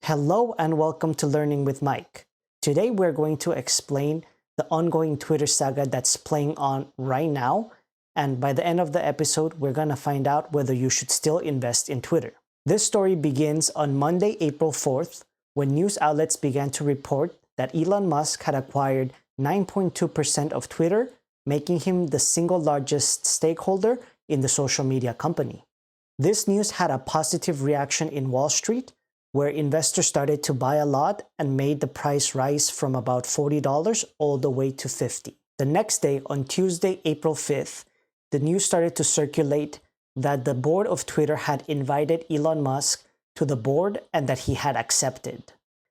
Hello and welcome to Learning with Mike. Today we're going to explain the ongoing Twitter saga that's playing on right now, and by the end of the episode we're going to find out whether you should still invest in Twitter. This story begins on Monday, April 4th, when news outlets began to report that Elon Musk had acquired 9.2% of Twitter, making him the single largest stakeholder in the social media company. This news had a positive reaction in Wall Street, where investors started to buy a lot and made the price rise from about $40 all the way to $50. The next day, on Tuesday, April 5th, the news started to circulate that the board of Twitter had invited Elon Musk to the board and that he had accepted.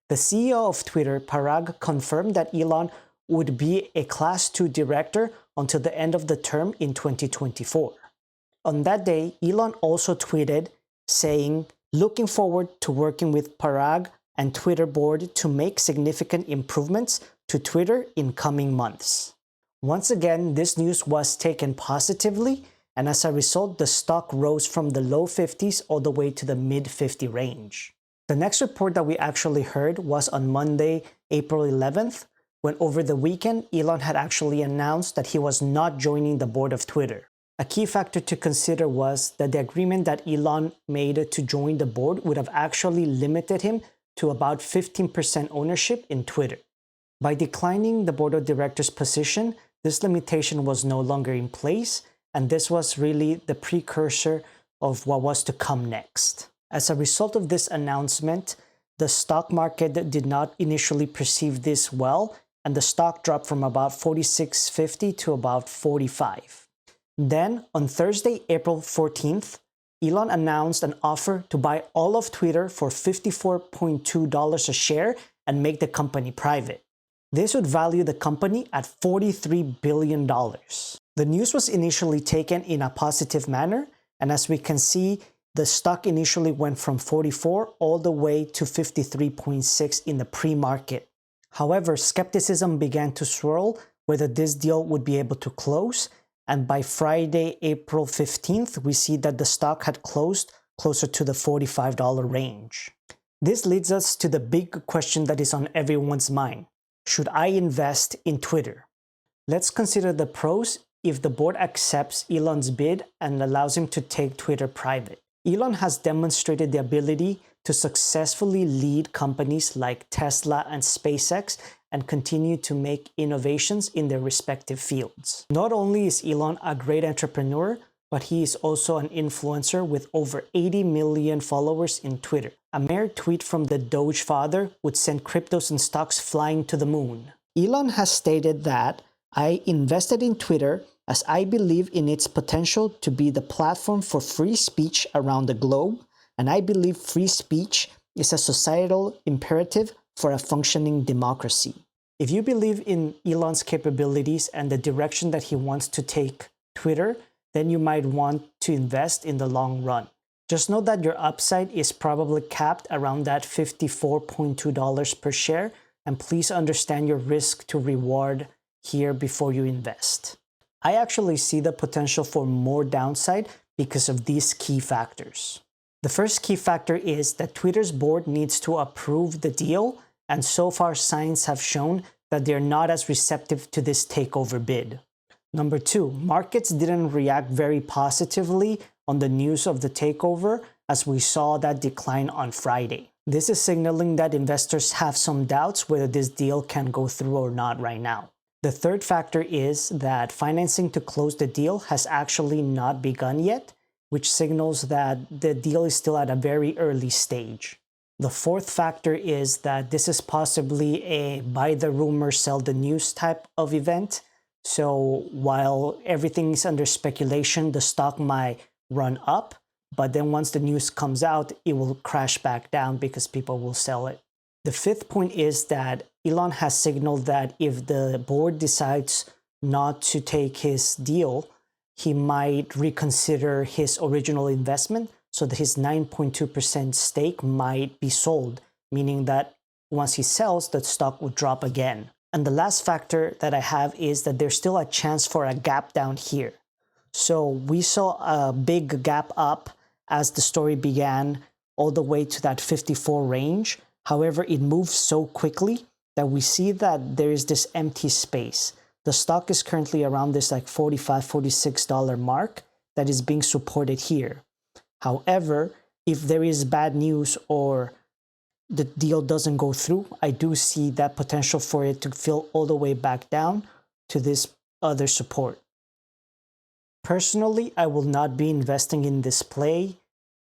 The CEO of Twitter, Parag, confirmed that Elon would be a Class 2 director until the end of the term in 2024. On that day, Elon also tweeted saying, "Looking forward to working with Parag and Twitter board to make significant improvements to Twitter in coming months." Once again, this news was taken positively, and as a result, the stock rose from the low 50s all the way to the mid 50 range. The next report that we actually heard was on Monday, April 11th, when over the weekend, Elon had actually announced that he was not joining the board of Twitter. A key factor to consider was that the agreement that Elon made to join the board would have actually limited him to about 15% ownership in Twitter. By declining the board of directors position, this limitation was no longer in place, and this was really the precursor of what was to come next. As a result of this announcement, the stock market did not initially perceive this well, and the stock dropped from about $46.50 to about $45. Then, on Thursday, April 14th, Elon announced an offer to buy all of Twitter for $54.2 a share and make the company private. This would value the company at $43 billion. The news was initially taken in a positive manner, and as we can see, the stock initially went from 44 all the way to 53.6 in the pre-market. However, skepticism began to swirl whether this deal would be able to close, and by Friday, April 15th, we see that the stock had closed closer to the $45 range. This leads us to the big question that is on everyone's mind. Should I invest in Twitter? Let's consider the pros if the board accepts Elon's bid and allows him to take Twitter private. Elon has demonstrated the ability to successfully lead companies like Tesla and SpaceX and continue to make innovations in their respective fields. Not only is Elon a great entrepreneur, but he is also an influencer with over 80 million followers in Twitter. A mere tweet from the Doge father would send cryptos and stocks flying to the moon. Elon has stated that, "I invested in Twitter as I believe in its potential to be the platform for free speech around the globe, and I believe free speech is a societal imperative for a functioning democracy." If you believe in Elon's capabilities and the direction that he wants to take Twitter, then you might want to invest in the long run. Just know that your upside is probably capped around that $54.2 per share, and please understand your risk to reward here before you invest. I actually see the potential for more downside because of these key factors. The first key factor is that Twitter's board needs to approve the deal, and so far signs have shown that they're not as receptive to this takeover bid. Number two, markets didn't react very positively on the news of the takeover as we saw that decline on Friday. This is signaling that investors have some doubts whether this deal can go through or not right now. The third factor is that financing to close the deal has actually not begun yet, which signals that the deal is still at a very early stage. The fourth factor is that this is possibly a buy the rumor, sell the news type of event. So while everything is under speculation, the stock might run up, but then once the news comes out, it will crash back down because people will sell it. The fifth point is that Elon has signaled that if the board decides not to take his deal, he might reconsider his original investment so that his 9.2% stake might be sold, meaning that once he sells, the stock would drop again. And the last factor that I have is that there's still a chance for a gap down here. So we saw a big gap up as the story began all the way to that 54 range. However, it moves so quickly that we see that there is this empty space. The stock is currently around this like $45, $46 mark that is being supported here. However, if there is bad news or the deal doesn't go through, I do see that potential for it to fill all the way back down to this other support. Personally, I will not be investing in this play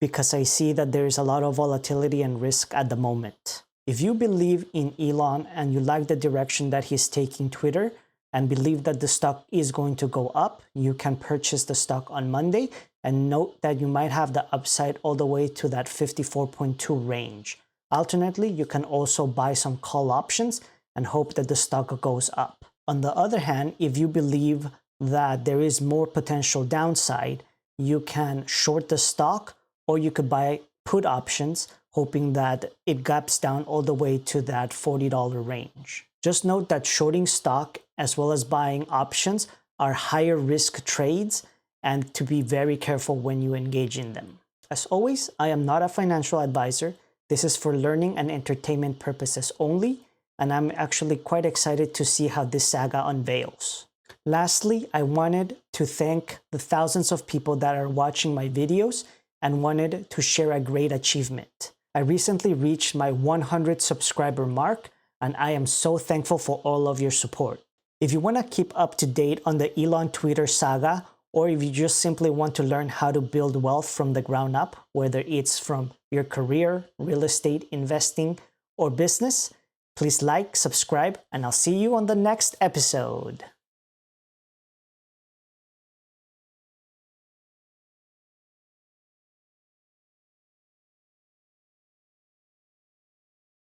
because I see that there is a lot of volatility and risk at the moment. If you believe in Elon and you like the direction that he's taking Twitter and believe that the stock is going to go up, you can purchase the stock on Monday, and note that you might have the upside all the way to that 54.2 range. Alternately, you can also buy some call options and hope that the stock goes up. On the other hand, if you believe that there is more potential downside, you can short the stock, or you could buy put options, hoping that it gaps down all the way to that $40 range. Just note that shorting stock as well as buying options are higher risk trades, and to be very careful when you engage in them. As always, I am not a financial advisor. This is for learning and entertainment purposes only, and I'm actually quite excited to see how this saga unveils. Lastly, I wanted to thank the thousands of people that are watching my videos and wanted to share a great achievement. I recently reached my 100 subscriber mark, and I am so thankful for all of your support. If you want to keep up to date on the Elon Twitter saga, or if you just simply want to learn how to build wealth from the ground up, whether it's from your career, real estate, investing, or business, please like, subscribe, and I'll see you on the next episode.